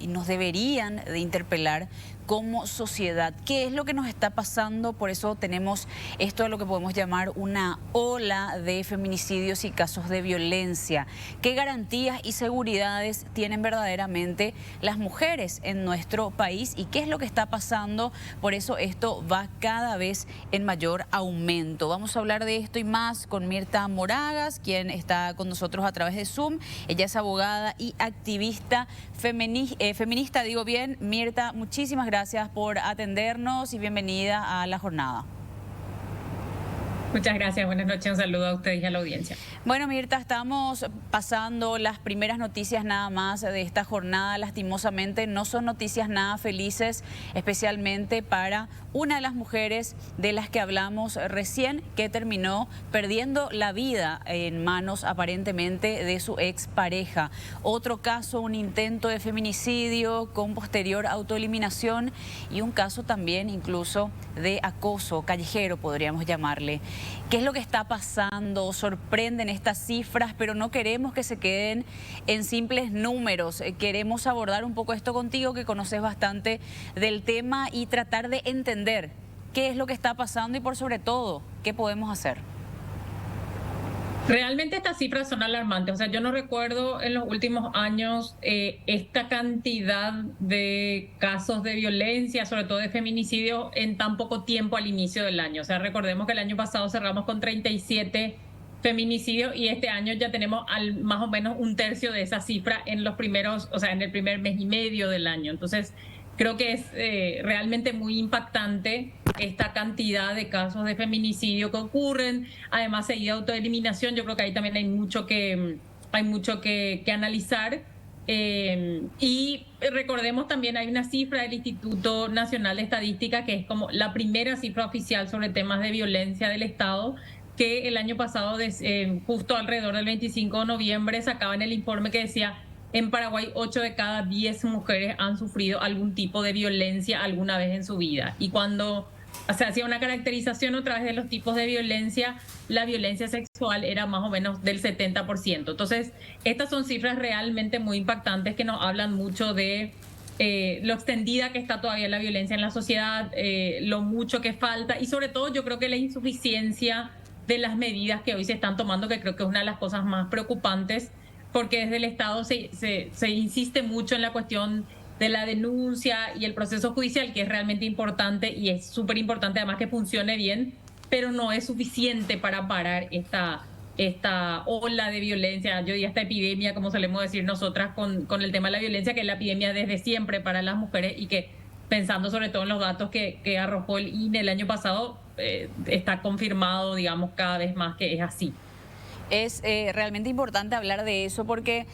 nos deberían de interpelar como sociedad. ¿Qué es lo que nos está pasando? Por eso tenemos esto a lo que podemos llamar una ola de feminicidios y casos de violencia. ¿Qué garantías y seguridades tienen verdaderamente las mujeres en nuestro país? ¿Y qué es lo que está pasando? Por eso esto va cada vez en mayor aumento. Vamos a hablar de esto y más con Mirta Moragas, quien está con nosotros a través de Zoom. Ella es abogada y activista feminista, digo bien. Mirta, muchísimas gracias por atendernos y bienvenida a la jornada. Muchas gracias, buenas noches, un saludo a ustedes y a la audiencia. Bueno, Mirta, estamos pasando las primeras noticias nada más de esta jornada. Lastimosamente no son noticias nada felices, especialmente para una de las mujeres de las que hablamos recién, que terminó perdiendo la vida en manos aparentemente de su expareja. Otro caso, un intento de feminicidio con posterior autoeliminación y un caso también incluso de acoso callejero, podríamos llamarle. ¿Qué es lo que está pasando? Sorprenden estas cifras, pero no queremos que se queden en simples números. Queremos abordar un poco esto contigo, que conoces bastante del tema, y tratar de entender qué es lo que está pasando y, por sobre todo, qué podemos hacer. Realmente estas cifras son alarmantes. O sea, yo no recuerdo en los últimos años esta cantidad de casos de violencia, sobre todo de feminicidio, en tan poco tiempo al inicio del año. O sea, recordemos que el año pasado cerramos con 37 feminicidios y este año ya tenemos más o menos un tercio de esa cifra en los primeros, o sea, en el primer mes y medio del año. Entonces, creo que es realmente muy impactante esta cantidad de casos de feminicidio que ocurren. Además, seguida autoeliminación, yo creo que ahí también hay mucho que analizar. Y recordemos también, hay una cifra del Instituto Nacional de Estadística que es como la primera cifra oficial sobre temas de violencia del Estado, que el año pasado, justo alrededor del 25 de noviembre, sacaban el informe que decía: en Paraguay 8 de cada 10 mujeres han sufrido algún tipo de violencia alguna vez en su vida. Y cuando se hacía una caracterización a través de los tipos de violencia, la violencia sexual era más o menos del 70%. Entonces, estas son cifras realmente muy impactantes que nos hablan mucho de lo extendida que está todavía la violencia en la sociedad, lo mucho que falta y sobre todo yo creo que la insuficiencia de las medidas que hoy se están tomando, que creo que es una de las cosas más preocupantes, porque desde el Estado se insiste mucho en la cuestión de la denuncia y el proceso judicial, que es realmente importante y es súper importante además que funcione bien, pero no es suficiente para parar esta ola de violencia, yo diría esta epidemia, como solemos decir nosotras, con el tema de la violencia, que es la epidemia desde siempre para las mujeres y que, pensando sobre todo en los datos que arrojó el INE el año pasado, está confirmado, digamos, cada vez más que es así. Es realmente importante hablar de eso porque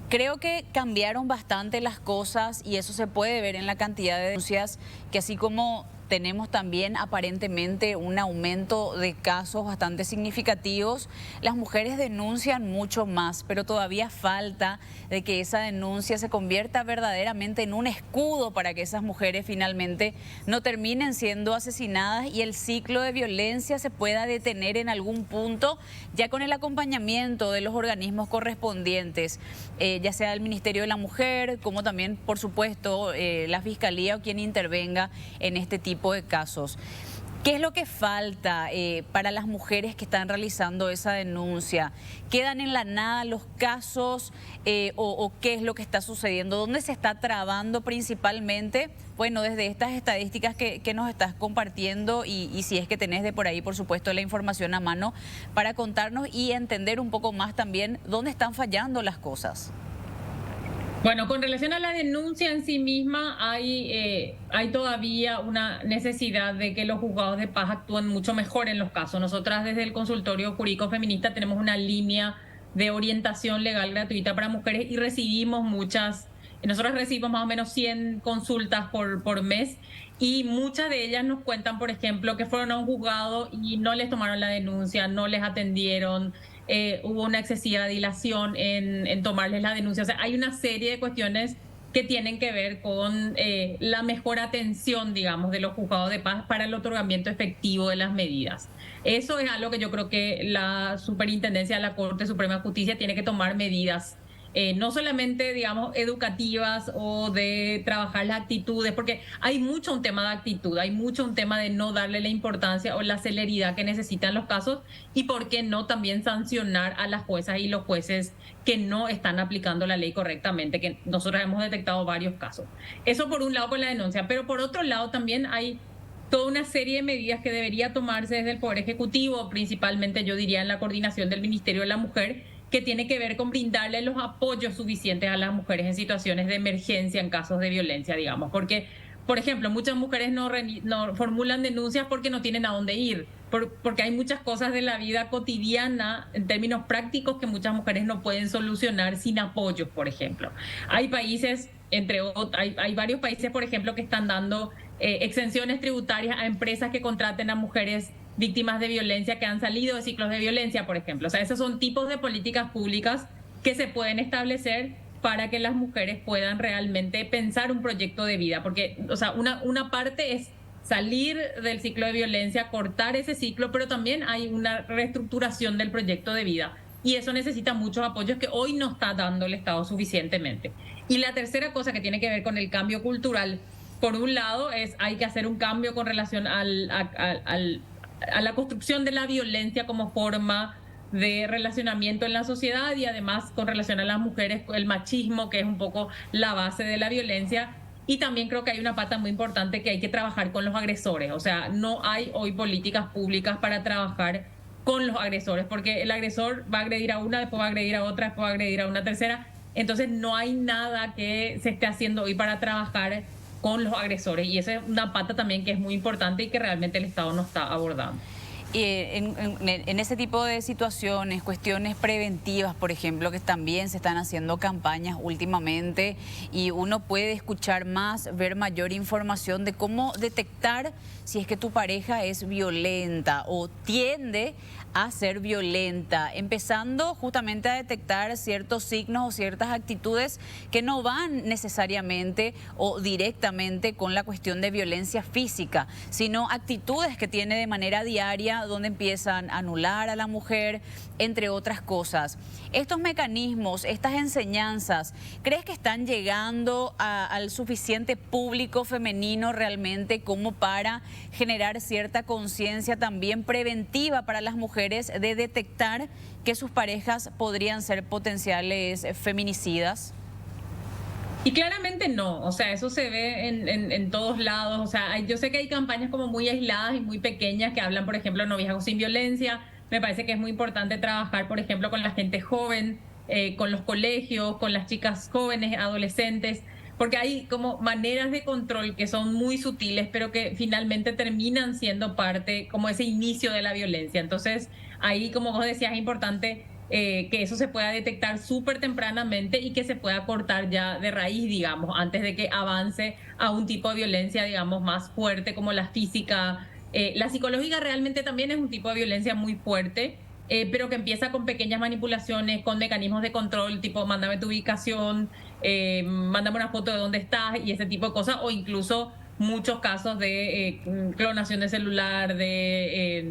creo que cambiaron bastante las cosas y eso se puede ver en la cantidad de denuncias, que así como tenemos también aparentemente un aumento de casos bastante significativos, las mujeres denuncian mucho más, pero todavía falta de que esa denuncia se convierta verdaderamente en un escudo para que esas mujeres finalmente no terminen siendo asesinadas y el ciclo de violencia se pueda detener en algún punto, ya con el acompañamiento de los organismos correspondientes, ya sea el Ministerio de la Mujer, como también, por supuesto, la Fiscalía o quien intervenga en este tipo de casos. ¿Qué es lo que falta para las mujeres que están realizando esa denuncia? ¿Quedan en la nada los casos o qué es lo que está sucediendo? ¿Dónde se está trabando principalmente? Bueno, desde estas estadísticas que nos estás compartiendo y si es que tenés de por ahí, por supuesto, la información a mano para contarnos y entender un poco más también dónde están fallando las cosas. Bueno, con relación a la denuncia en sí misma, hay todavía una necesidad de que los juzgados de paz actúen mucho mejor en los casos. Nosotras desde el Consultorio Jurídico Feminista tenemos una línea de orientación legal gratuita para mujeres y nosotros recibimos más o menos 100 consultas por mes y muchas de ellas nos cuentan, por ejemplo, que fueron a un juzgado y no les tomaron la denuncia, no les atendieron, hubo una excesiva dilación en tomarles la denuncia. O sea, hay una serie de cuestiones que tienen que ver con la mejor atención, digamos, de los juzgados de paz para el otorgamiento efectivo de las medidas. Eso es algo que yo creo que la Superintendencia de la Corte Suprema de Justicia tiene que tomar medidas no solamente, digamos, educativas o de trabajar las actitudes, porque hay mucho un tema de actitud, hay mucho un tema de no darle la importancia o la celeridad que necesitan los casos y por qué no también sancionar a las juezas y los jueces que no están aplicando la ley correctamente, que nosotros hemos detectado varios casos. Eso por un lado con la denuncia, pero por otro lado también hay toda una serie de medidas que debería tomarse desde el Poder Ejecutivo, principalmente yo diría en la coordinación del Ministerio de la Mujer, que tiene que ver con brindarle los apoyos suficientes a las mujeres en situaciones de emergencia, en casos de violencia, digamos. Porque, por ejemplo, muchas mujeres no formulan denuncias porque no tienen a dónde ir, porque hay muchas cosas de la vida cotidiana, en términos prácticos, que muchas mujeres no pueden solucionar sin apoyos, por ejemplo. Hay países, hay varios países, por ejemplo, que están dando exenciones tributarias a empresas que contraten a mujeres víctimas de violencia que han salido de ciclos de violencia, por ejemplo. O sea, esos son tipos de políticas públicas que se pueden establecer para que las mujeres puedan realmente pensar un proyecto de vida. Porque, o sea, una parte es salir del ciclo de violencia, cortar ese ciclo, pero también hay una reestructuración del proyecto de vida. Y eso necesita muchos apoyos que hoy no está dando el Estado suficientemente. Y la tercera cosa que tiene que ver con el cambio cultural, por un lado, hay que hacer un cambio con relación a la construcción de la violencia como forma de relacionamiento en la sociedad y además con relación a las mujeres, el machismo, que es un poco la base de la violencia. Y también creo que hay una pata muy importante que hay que trabajar con los agresores. O sea, no hay hoy políticas públicas para trabajar con los agresores, porque el agresor va a agredir a una, después va a agredir a otra, después va a agredir a una tercera. Entonces no hay nada que se esté haciendo hoy para trabajar con los agresores, y esa es una pata también que es muy importante y que realmente el Estado no está abordando. En ese tipo de situaciones, cuestiones preventivas, por ejemplo, que también se están haciendo campañas últimamente y uno puede escuchar más, ver mayor información de cómo detectar si es que tu pareja es violenta o tiende a ser violenta, empezando justamente a detectar ciertos signos o ciertas actitudes que no van necesariamente o directamente con la cuestión de violencia física, sino actitudes que tiene de manera diaria donde empiezan a anular a la mujer, entre otras cosas. Estos mecanismos, estas enseñanzas, ¿crees que están llegando al suficiente público femenino realmente como para generar cierta conciencia también preventiva para las mujeres de detectar que sus parejas podrían ser potenciales feminicidas? Y claramente no, o sea, eso se ve en todos lados. O sea, yo sé que hay campañas como muy aisladas y muy pequeñas que hablan, por ejemplo, noviazgo sin violencia. Me parece que es muy importante trabajar, por ejemplo, con la gente joven, con los colegios, con las chicas jóvenes, adolescentes, porque hay como maneras de control que son muy sutiles, pero que finalmente terminan siendo parte, como ese inicio de la violencia. Entonces, ahí, como vos decías, es importante que eso se pueda detectar súper tempranamente y que se pueda cortar ya de raíz, digamos, antes de que avance a un tipo de violencia, digamos, más fuerte como la física. La psicológica realmente también es un tipo de violencia muy fuerte, pero que empieza con pequeñas manipulaciones, con mecanismos de control, tipo mándame tu ubicación, mándame una foto de dónde estás y ese tipo de cosas, o incluso muchos casos de clonación de celular, de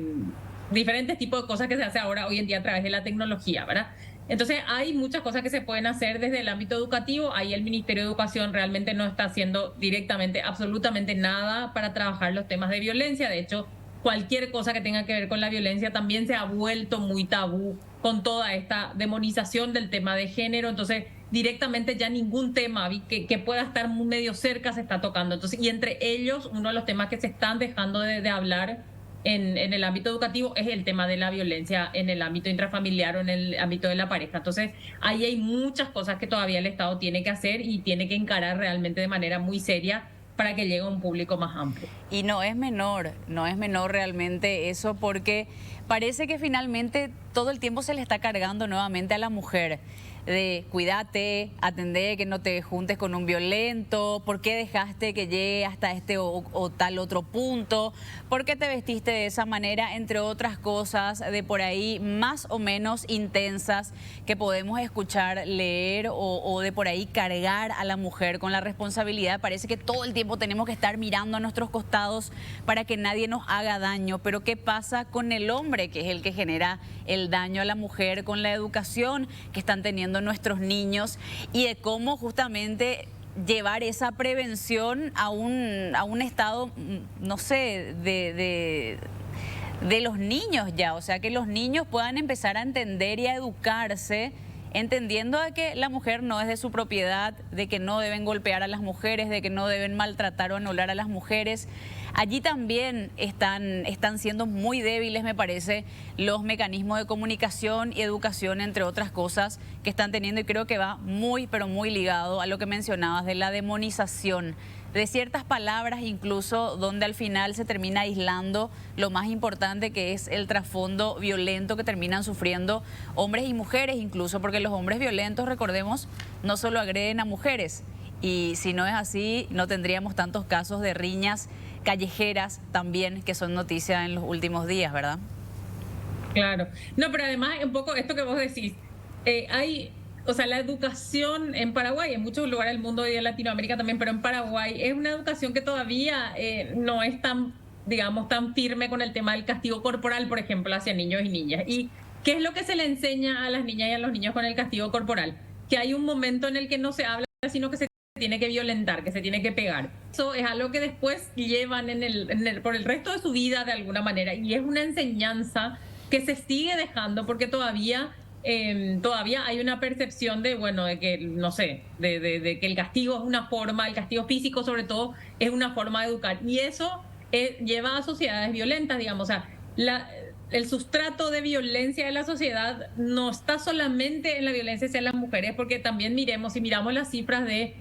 diferentes tipos de cosas que se hace ahora hoy en día a través de la tecnología, ¿verdad? Entonces hay muchas cosas que se pueden hacer desde el ámbito educativo. Ahí el Ministerio de Educación realmente no está haciendo directamente absolutamente nada para trabajar los temas de violencia. De hecho, cualquier cosa que tenga que ver con la violencia también se ha vuelto muy tabú con toda esta demonización del tema de género. Entonces, directamente ya ningún tema que pueda estar medio cerca se está tocando. Entonces, y entre ellos, uno de los temas que se están dejando de hablar en el ámbito educativo es el tema de la violencia en el ámbito intrafamiliar o en el ámbito de la pareja. Entonces, ahí hay muchas cosas que todavía el Estado tiene que hacer y tiene que encarar realmente de manera muy seria para que llegue a un público más amplio. Y no es menor realmente eso, porque parece que finalmente todo el tiempo se le está cargando nuevamente a la mujer de cuídate, atendé que no te juntes con un violento, por qué dejaste que llegue hasta este o tal otro punto, por qué te vestiste de esa manera, entre otras cosas de por ahí más o menos intensas que podemos escuchar, leer o de por ahí cargar a la mujer con la responsabilidad. Parece que todo el tiempo tenemos que estar mirando a nuestros costados para que nadie nos haga daño, pero ¿qué pasa con el hombre, que es el que genera el daño a la mujer, con la educación que están teniendo teniendo nuestros niños y de cómo justamente llevar esa prevención a un estado, no sé, de los niños ya, o sea, que los niños puedan empezar a entender y a educarse, entendiendo de que la mujer no es de su propiedad, de que no deben golpear a las mujeres, de que no deben maltratar o anular a las mujeres. Allí también están siendo muy débiles, me parece, los mecanismos de comunicación y educación, entre otras cosas, que están teniendo, y creo que va muy, pero muy ligado a lo que mencionabas de la demonización de ciertas palabras, incluso donde al final se termina aislando lo más importante, que es el trasfondo violento que terminan sufriendo hombres y mujeres incluso, porque los hombres violentos, recordemos, no solo agreden a mujeres, y si no es así, no tendríamos tantos casos de riñas callejeras también, que son noticia en los últimos días, ¿verdad? Claro. No, pero además, un poco esto que vos decís, o sea, la educación en Paraguay, en muchos lugares del mundo y en Latinoamérica también, pero en Paraguay es una educación que todavía no es tan, digamos, tan firme con el tema del castigo corporal, por ejemplo, hacia niños y niñas. ¿Y qué es lo que se le enseña a las niñas y a los niños con el castigo corporal? Que hay un momento en el que no se habla, sino que se tiene que violentar, que se tiene que pegar. Eso es algo que después llevan por el resto de su vida de alguna manera, y es una enseñanza que se sigue dejando porque todavía hay una percepción de, bueno, de que, no sé, de que el castigo es una forma, el castigo físico sobre todo, es una forma de educar. Y eso lleva a sociedades violentas, digamos. O sea, el sustrato de violencia de la sociedad no está solamente en la violencia hacia las mujeres, porque también si miramos las cifras de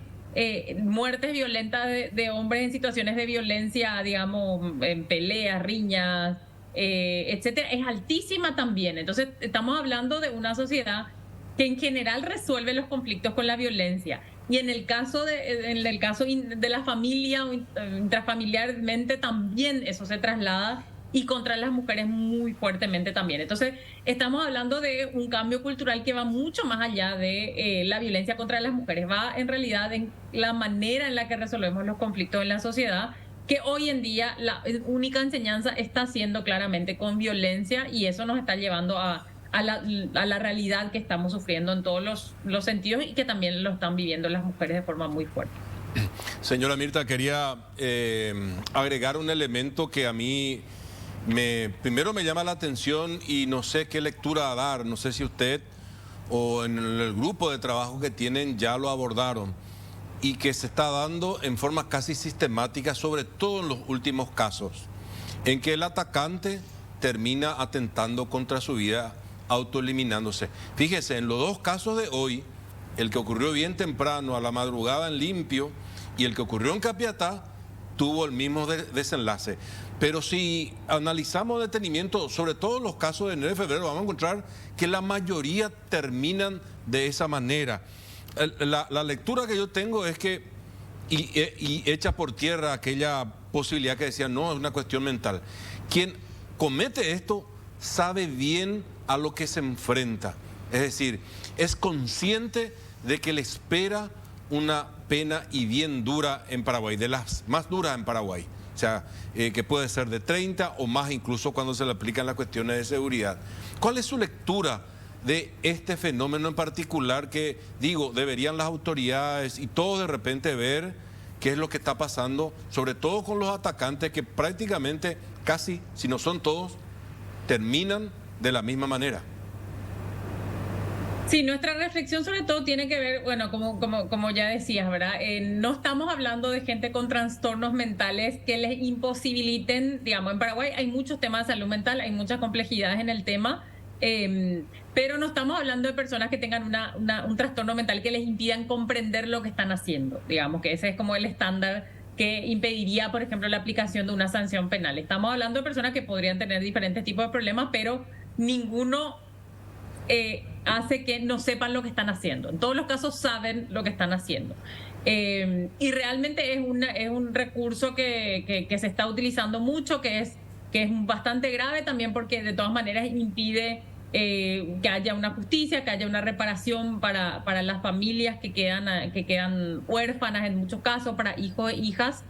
muertes violentas de hombres en situaciones de violencia, digamos, en peleas, riñas, etcétera, es altísima también. Entonces, estamos hablando de una sociedad que en general resuelve los conflictos con la violencia. Y en el caso de la familia o intrafamiliarmente también eso se traslada, y contra las mujeres muy fuertemente también. Entonces, estamos hablando de un cambio cultural que va mucho más allá de la violencia contra las mujeres. Va en realidad en la manera en la que resolvemos los conflictos en la sociedad, que hoy en día la única enseñanza está siendo claramente con violencia, y eso nos está llevando a la realidad que estamos sufriendo en todos los sentidos, y que también lo están viviendo las mujeres de forma muy fuerte. Señora Mirta, quería agregar un elemento que a mí primero me llama la atención y no sé qué lectura dar. No sé si usted o en el grupo de trabajo que tienen ya lo abordaron, y que se está dando en forma casi sistemática, sobre todo en los últimos casos, en que el atacante termina atentando contra su vida, autoeliminándose. Fíjese, en los dos casos de hoy, el que ocurrió bien temprano, a la madrugada en Limpio, y el que ocurrió en Capiatá, tuvo el mismo desenlace. Pero si analizamos detenimiento, sobre todo los casos de enero y febrero, vamos a encontrar que la mayoría terminan de esa manera. La lectura que yo tengo es que, y echa por tierra aquella posibilidad que decía, no, es una cuestión mental. Quien comete esto sabe bien a lo que se enfrenta. Es decir, es consciente de que le espera una pena, y bien dura, en Paraguay, de las más duras en Paraguay. O sea, que puede ser de 30 o más, incluso cuando se le aplican las cuestiones de seguridad. ¿Cuál es su lectura de este fenómeno en particular, que, digo, deberían las autoridades y todos de repente ver qué es lo que está pasando, sobre todo con los atacantes, que prácticamente casi, si no son todos, terminan de la misma manera? Sí, nuestra reflexión sobre todo tiene que ver, bueno, como ya decías, ¿verdad? No estamos hablando de gente con trastornos mentales que les imposibiliten, digamos, en Paraguay hay muchos temas de salud mental, hay muchas complejidades en el tema, pero no estamos hablando de personas que tengan un trastorno mental que les impidan comprender lo que están haciendo, digamos, que ese es como el estándar que impediría, por ejemplo, la aplicación de una sanción penal. Estamos hablando de personas que podrían tener diferentes tipos de problemas, pero ninguno hace que no sepan lo que están haciendo. En todos los casos saben lo que están haciendo. Y realmente es un recurso que se está utilizando mucho, que es bastante grave también, porque de todas maneras impide que haya una justicia, que haya una reparación para las familias que quedan huérfanas en muchos casos, para hijos e hijas.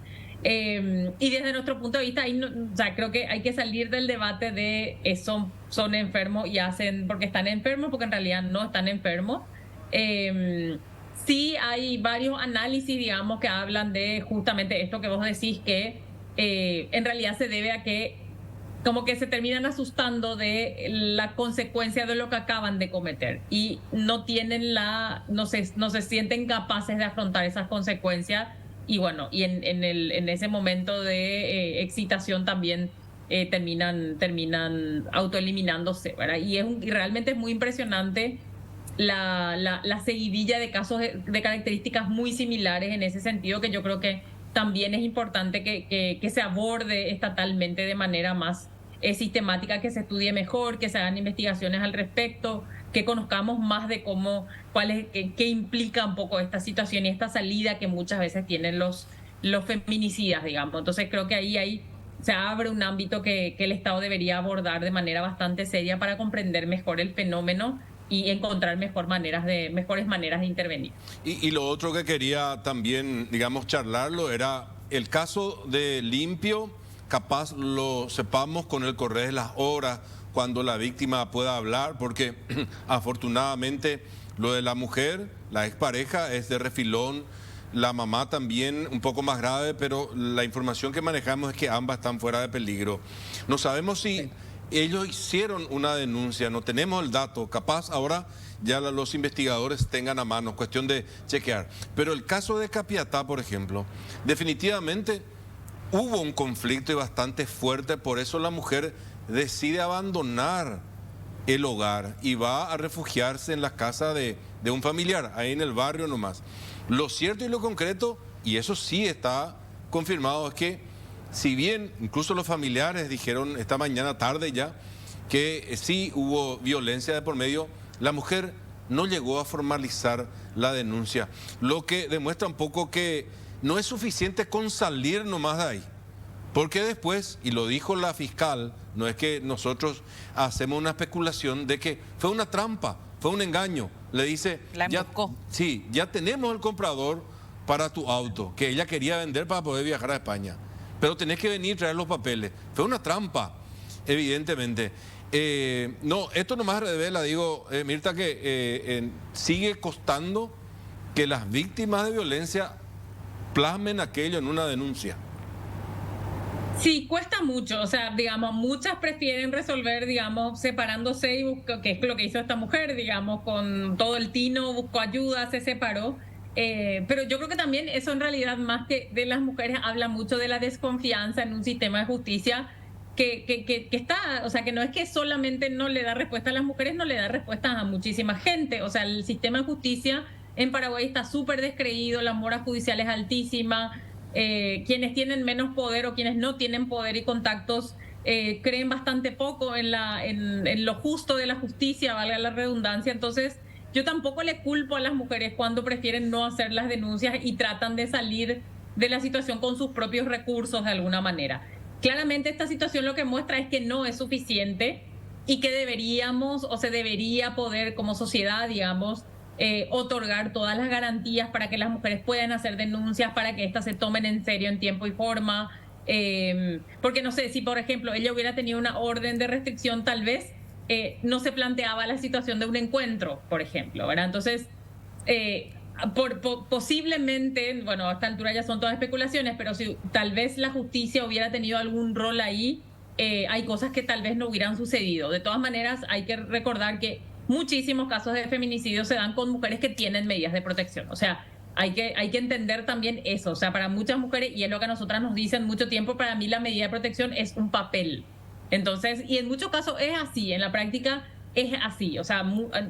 Y desde nuestro punto de vista, o sea, creo que hay que salir del debate de son enfermos y hacen porque están enfermos, porque en realidad no están enfermos. Sí hay varios análisis, digamos, que hablan de justamente esto que vos decís, que en realidad se debe a que como que se terminan asustando de la consecuencia de lo que acaban de cometer y no tienen no se sienten capaces de afrontar esas consecuencias y bueno, y en ese momento de excitación también terminan autoeliminándose, ¿verdad? Y realmente es muy impresionante la seguidilla de casos de características muy similares en ese sentido, que yo creo que también es importante que se aborde estatalmente de manera más sistemática, que se estudie mejor, que se hagan investigaciones al respecto, que conozcamos más de qué implica un poco esta situación y esta salida que muchas veces tienen los feminicidas, digamos. Entonces creo que ahí se abre un ámbito que el Estado debería abordar de manera bastante seria para comprender mejor el fenómeno y encontrar mejores maneras de intervenir. Y lo otro que quería también, digamos, charlarlo era el caso de Limpio. Capaz lo sepamos con el correr de las horas, cuando la víctima pueda hablar, porque afortunadamente lo de la mujer, la expareja, es de refilón, la mamá también un poco más grave, pero la información que manejamos es que ambas están fuera de peligro. No sabemos si ellos hicieron una denuncia, no tenemos el dato, capaz ahora ya los investigadores tengan a mano, cuestión de chequear. Pero el caso de Capiatá, por ejemplo, definitivamente hubo un conflicto y bastante fuerte, por eso la mujer decide abandonar el hogar y va a refugiarse en la casa de un familiar, ahí en el barrio nomás. Lo cierto y lo concreto, y eso sí está confirmado, es que si bien incluso los familiares dijeron esta mañana tarde ya que sí hubo violencia de por medio, la mujer no llegó a formalizar la denuncia, lo que demuestra un poco que no es suficiente con salir nomás de ahí, porque después, y lo dijo la fiscal, no es que nosotros hacemos una especulación de que fue una trampa, fue un engaño. Le dice, ya tenemos el comprador para tu auto, que ella quería vender para poder viajar a España, pero tenés que venir a traer los papeles. Fue una trampa, evidentemente. No, esto nomás revela, digo, Mirta, que sigue costando que las víctimas de violencia plasmen aquello en una denuncia. Sí, cuesta mucho, o sea, digamos, muchas prefieren resolver, digamos, separándose y que es lo que hizo esta mujer, digamos, con todo el tino, buscó ayuda, se separó. Pero yo creo que también eso en realidad, más que de las mujeres, habla mucho de la desconfianza en un sistema de justicia que está, o sea, que no es que solamente no le da respuesta a las mujeres, no le da respuesta a muchísima gente. O sea, el sistema de justicia en Paraguay está súper descreído, la mora judicial es altísima. Quienes tienen menos poder o quienes no tienen poder y contactos creen bastante poco en lo justo de la justicia, valga la redundancia. Entonces yo tampoco le culpo a las mujeres cuando prefieren no hacer las denuncias y tratan de salir de la situación con sus propios recursos de alguna manera. Claramente esta situación lo que muestra es que no es suficiente y que deberíamos o se debería poder como sociedad, digamos, otorgar todas las garantías para que las mujeres puedan hacer denuncias, para que éstas se tomen en serio en tiempo y forma. Porque no sé, si por ejemplo ella hubiera tenido una orden de restricción, tal vez no se planteaba la situación de un encuentro, por ejemplo, ¿verdad? Entonces, posiblemente, bueno, a esta altura ya son todas especulaciones, pero si tal vez la justicia hubiera tenido algún rol ahí, hay cosas que tal vez no hubieran sucedido. De todas maneras, hay que recordar que muchísimos casos de feminicidio se dan con mujeres que tienen medidas de protección. O sea, hay que entender también eso. O sea, para muchas mujeres, y es lo que a nosotras nos dicen mucho tiempo, para mí la medida de protección es un papel. Entonces, y en muchos casos es así, en la práctica es así. O sea,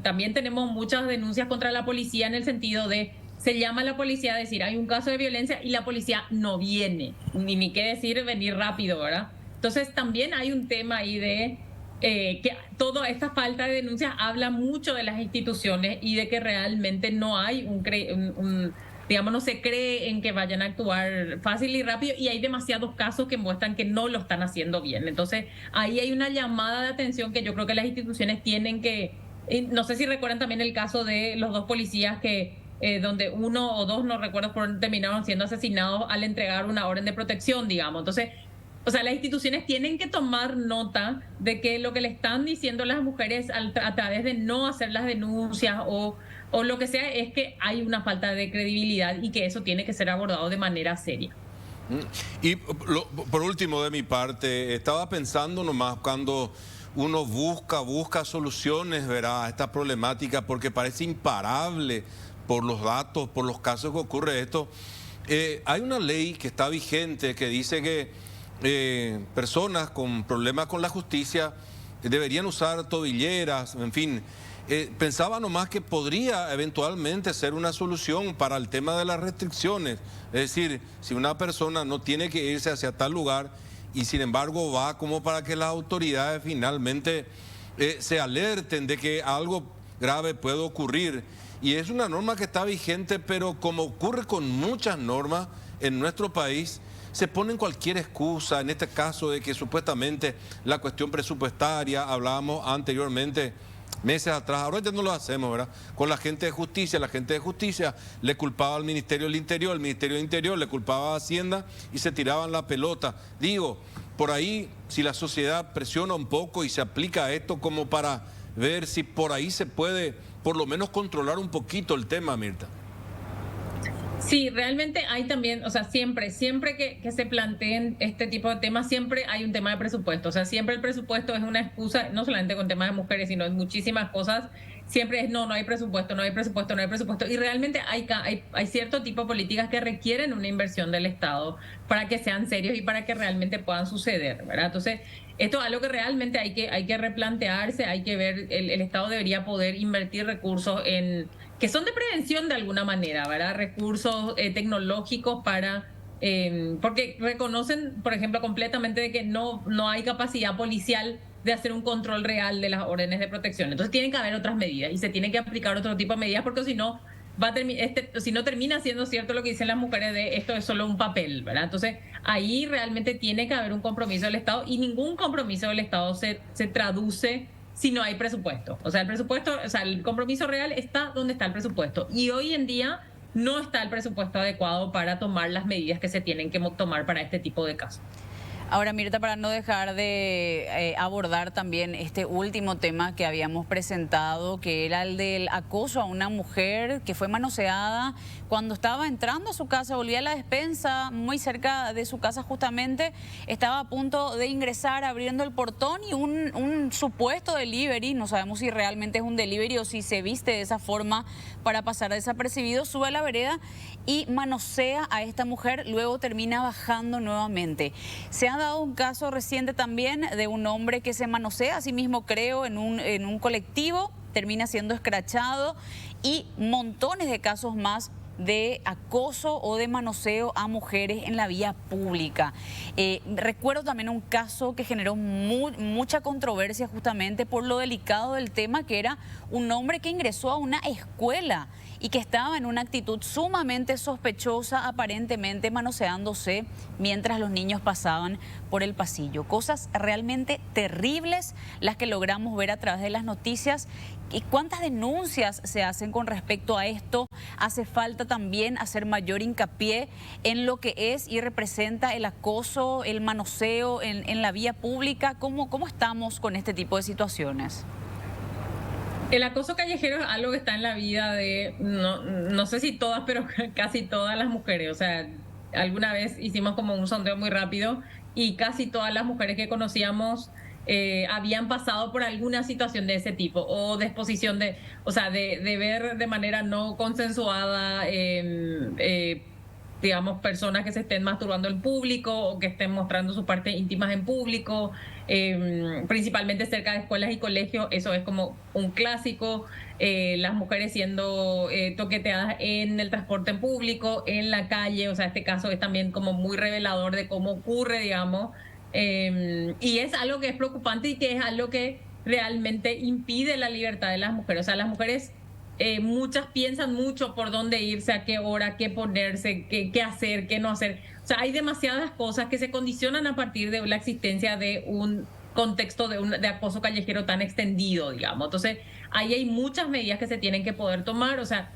también tenemos muchas denuncias contra la policía en el sentido de se llama a la policía a decir hay un caso de violencia y la policía no viene, ni qué decir venir rápido, ¿verdad? Entonces también hay un tema ahí de que toda esta falta de denuncias habla mucho de las instituciones y de que realmente no hay digamos, no se cree en que vayan a actuar fácil y rápido, y hay demasiados casos que muestran que no lo están haciendo bien. Entonces ahí hay una llamada de atención que yo creo que las instituciones tienen que, no sé si recuerdan también el caso de los dos policías que donde uno o dos, no recuerdo, terminaron siendo asesinados al entregar una orden de protección, digamos. Entonces o sea, las instituciones tienen que tomar nota de que lo que le están diciendo las mujeres a través de no hacer las denuncias o lo que sea, es que hay una falta de credibilidad y que eso tiene que ser abordado de manera seria. Y por último, de mi parte, estaba pensando nomás cuando uno busca soluciones, ¿verdad?, a esta problemática, porque parece imparable por los datos, por los casos que ocurre esto. Hay una ley que está vigente que dice que personas con problemas con la justicia deberían usar tobilleras, en fin. Pensaba nomás que podría eventualmente ser una solución para el tema de las restricciones. Es decir, si una persona no tiene que irse hacia tal lugar y sin embargo va, como para que las autoridades finalmente se alerten de que algo grave puede ocurrir. Y es una norma que está vigente, pero como ocurre con muchas normas en nuestro país, se ponen cualquier excusa, en este caso de que supuestamente la cuestión presupuestaria, hablábamos anteriormente, meses atrás, ahora ya no lo hacemos, ¿verdad? Con la gente de justicia le culpaba al Ministerio del Interior, el Ministerio del Interior le culpaba a Hacienda y se tiraban la pelota. Digo, por ahí, si la sociedad presiona un poco y se aplica esto como para ver si por ahí se puede por lo menos controlar un poquito el tema, Mirta. Sí, realmente hay también, o sea, siempre que se planteen este tipo de temas, siempre hay un tema de presupuesto. O sea, siempre el presupuesto es una excusa, no solamente con temas de mujeres, sino en muchísimas cosas. Siempre es, no hay presupuesto, no hay presupuesto, no hay presupuesto. Y realmente hay cierto tipo de políticas que requieren una inversión del Estado para que sean serios y para que realmente puedan suceder, ¿verdad? Entonces, esto es algo que realmente hay que replantearse, hay que ver, el Estado debería poder invertir recursos que son de prevención de alguna manera, ¿verdad? Recursos tecnológicos para... porque reconocen, por ejemplo, completamente de que no hay capacidad policial de hacer un control real de las órdenes de protección. Entonces tienen que haber otras medidas y se tienen que aplicar otro tipo de medidas porque si no, si no termina siendo cierto lo que dicen las mujeres de esto es solo un papel, ¿verdad? Entonces ahí realmente tiene que haber un compromiso del Estado y ningún compromiso del Estado se traduce si no hay presupuesto. O sea, el compromiso real está donde está el presupuesto. Y hoy en día no está el presupuesto adecuado para tomar las medidas que se tienen que tomar para este tipo de casos. Ahora, Mirta, para no dejar de abordar también este último tema que habíamos presentado, que era el del acoso a una mujer que fue manoseada cuando estaba entrando a su casa, volvía a la despensa, muy cerca de su casa justamente, estaba a punto de ingresar abriendo el portón y un supuesto delivery, no sabemos si realmente es un delivery o si se viste de esa forma para pasar desapercibido, sube a la vereda y manosea a esta mujer, luego termina bajando nuevamente. Se ha dado un caso reciente también de un hombre que se manosea a sí mismo, creo, en un colectivo, termina siendo escrachado y montones de casos más de acoso o de manoseo a mujeres en la vía pública. Recuerdo también un caso que generó mucha controversia justamente por lo delicado del tema, que era un hombre que ingresó a una escuela y que estaba en una actitud sumamente sospechosa, aparentemente manoseándose mientras los niños pasaban por el pasillo. Cosas realmente terribles las que logramos ver a través de las noticias. ¿Y cuántas denuncias se hacen con respecto a esto? Hace falta también hacer mayor hincapié en lo que es y representa el acoso, el manoseo en la vía pública. ¿Cómo estamos con este tipo de situaciones? El acoso callejero es algo que está en la vida de, no sé si todas, pero casi todas las mujeres. O sea, alguna vez hicimos como un sondeo muy rápido y casi todas las mujeres que conocíamos habían pasado por alguna situación de ese tipo o de exposición de ver de manera no consensuada, digamos, personas que se estén masturbando en público o que estén mostrando sus partes íntimas en público, principalmente cerca de escuelas y colegios. Eso es como un clásico. Las mujeres siendo toqueteadas en el transporte público, en la calle. O sea, este caso es también como muy revelador de cómo ocurre, digamos. Y es algo que es preocupante y que es algo que realmente impide la libertad de las mujeres. O sea, las mujeres, muchas piensan mucho por dónde irse, a qué hora, qué ponerse, qué hacer, qué no hacer. O sea, hay demasiadas cosas que se condicionan a partir de la existencia de un contexto de acoso callejero tan extendido, digamos. Entonces, ahí hay muchas medidas que se tienen que poder tomar. O sea,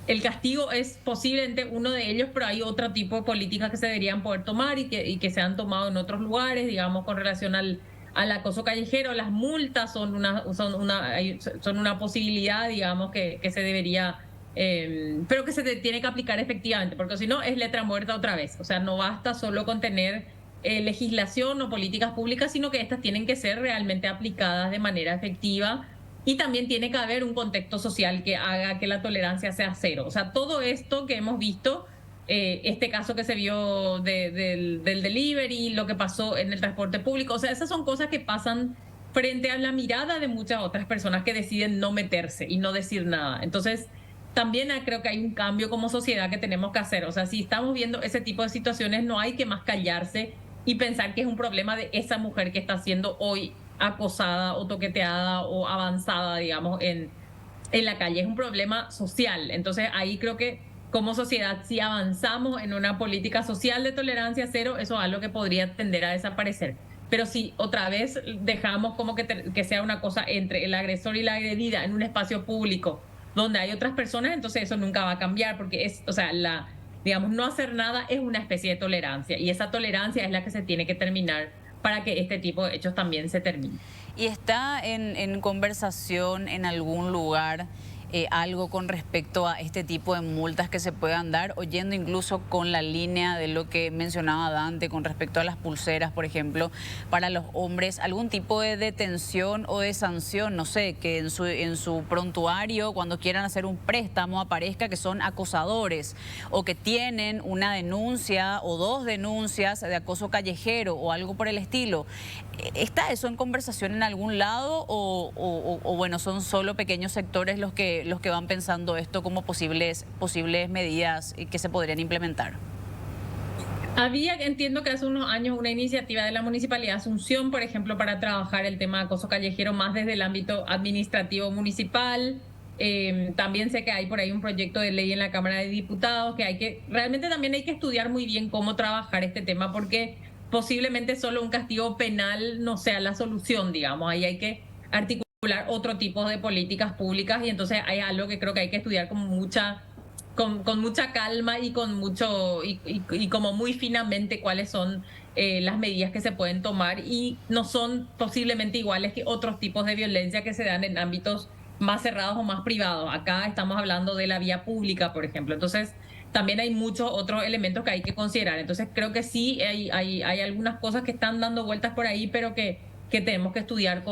el castigo es posiblemente uno de ellos, pero hay otro tipo de políticas que se deberían poder tomar y que se han tomado en otros lugares, digamos, con relación al acoso callejero. Las multas son una posibilidad, digamos, que se debería, pero que se tiene que aplicar efectivamente, porque si no es letra muerta otra vez. O sea, no basta solo con tener legislación o políticas públicas, sino que estas tienen que ser realmente aplicadas de manera efectiva. Y también tiene que haber un contexto social que haga que la tolerancia sea cero. O sea, todo esto que hemos visto, este caso que se vio del delivery, lo que pasó en el transporte público, o sea, esas son cosas que pasan frente a la mirada de muchas otras personas que deciden no meterse y no decir nada. Entonces, también creo que hay un cambio como sociedad que tenemos que hacer. O sea, si estamos viendo ese tipo de situaciones, no hay que más callarse y pensar que es un problema de esa mujer que está siendo hoy acosada o toqueteada o avanzada, digamos, en la calle. Es un problema social. Entonces ahí creo que como sociedad, si avanzamos en una política social de tolerancia cero, eso es algo que podría tender a desaparecer. Pero si otra vez dejamos como que sea una cosa entre el agresor y la agredida en un espacio público donde hay otras personas, entonces eso nunca va a cambiar, porque es, o sea, digamos, no hacer nada es una especie de tolerancia, y esa tolerancia es la que se tiene que terminar para que este tipo de hechos también se terminen. ¿Y está en conversación en algún lugar algo con respecto a este tipo de multas que se puedan dar, o yendo incluso con la línea de lo que mencionaba Dante con respecto a las pulseras, por ejemplo, para los hombres, algún tipo de detención o de sanción, no sé, que en su prontuario, cuando quieran hacer un préstamo, aparezca que son acosadores o que tienen una denuncia o dos denuncias de acoso callejero o algo por el estilo? ¿Está eso en conversación en algún lado o bueno, son solo pequeños sectores los que van pensando esto como posibles medidas que se podrían implementar? Entiendo que hace unos años una iniciativa de la Municipalidad de Asunción, por ejemplo, para trabajar el tema de acoso callejero más desde el ámbito administrativo municipal. También sé que hay por ahí un proyecto de ley en la Cámara de Diputados realmente también hay que estudiar muy bien cómo trabajar este tema, porque posiblemente solo un castigo penal no sea la solución, digamos. Ahí hay que articular otro tipo de políticas públicas, y entonces hay algo que creo que hay que estudiar con mucha calma y con mucho y como muy finamente cuáles son las medidas que se pueden tomar, y no son posiblemente iguales que otros tipos de violencia que se dan en ámbitos más cerrados o más privados. Acá estamos hablando de la vía pública, por ejemplo. Entonces también hay muchos otros elementos que hay que considerar. Entonces creo que sí hay algunas cosas que están dando vueltas por ahí, pero que tenemos que estudiar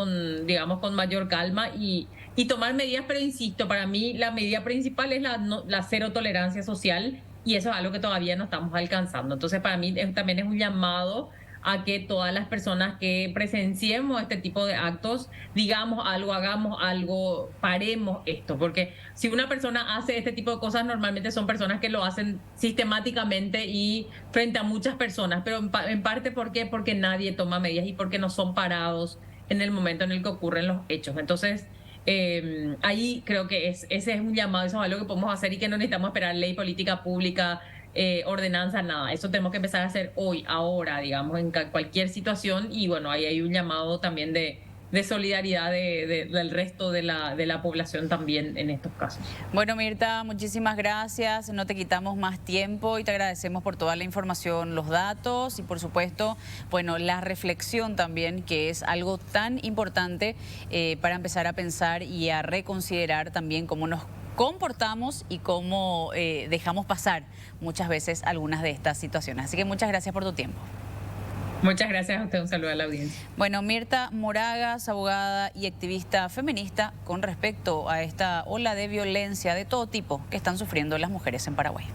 digamos, con mayor calma y tomar medidas. Pero insisto, para mí la medida principal es la cero tolerancia social, y eso es algo que todavía no estamos alcanzando. Entonces para mí también es un llamado a que todas las personas que presenciemos este tipo de actos digamos algo, hagamos algo, paremos esto, porque si una persona hace este tipo de cosas, normalmente son personas que lo hacen sistemáticamente y frente a muchas personas, pero en parte ¿por qué? Porque nadie toma medidas y porque no son parados en el momento en el que ocurren los hechos. Entonces ahí creo que ese es un llamado, eso es algo que podemos hacer y que no necesitamos esperar ley, política pública, ordenanza, nada. Eso tenemos que empezar a hacer hoy, ahora, digamos, en cualquier situación. Y bueno, ahí hay un llamado también de solidaridad del resto de la población también en estos casos. Bueno, Mirta, muchísimas gracias. No te quitamos más tiempo y te agradecemos por toda la información, los datos y por supuesto, bueno, la reflexión también, que es algo tan importante para empezar a pensar y a reconsiderar también cómo nos comportamos y cómo dejamos pasar muchas veces algunas de estas situaciones. Así que muchas gracias por tu tiempo. Muchas gracias a usted, un saludo a la audiencia. Bueno, Mirta Moragas, abogada y activista feminista con respecto a esta ola de violencia de todo tipo que están sufriendo las mujeres en Paraguay.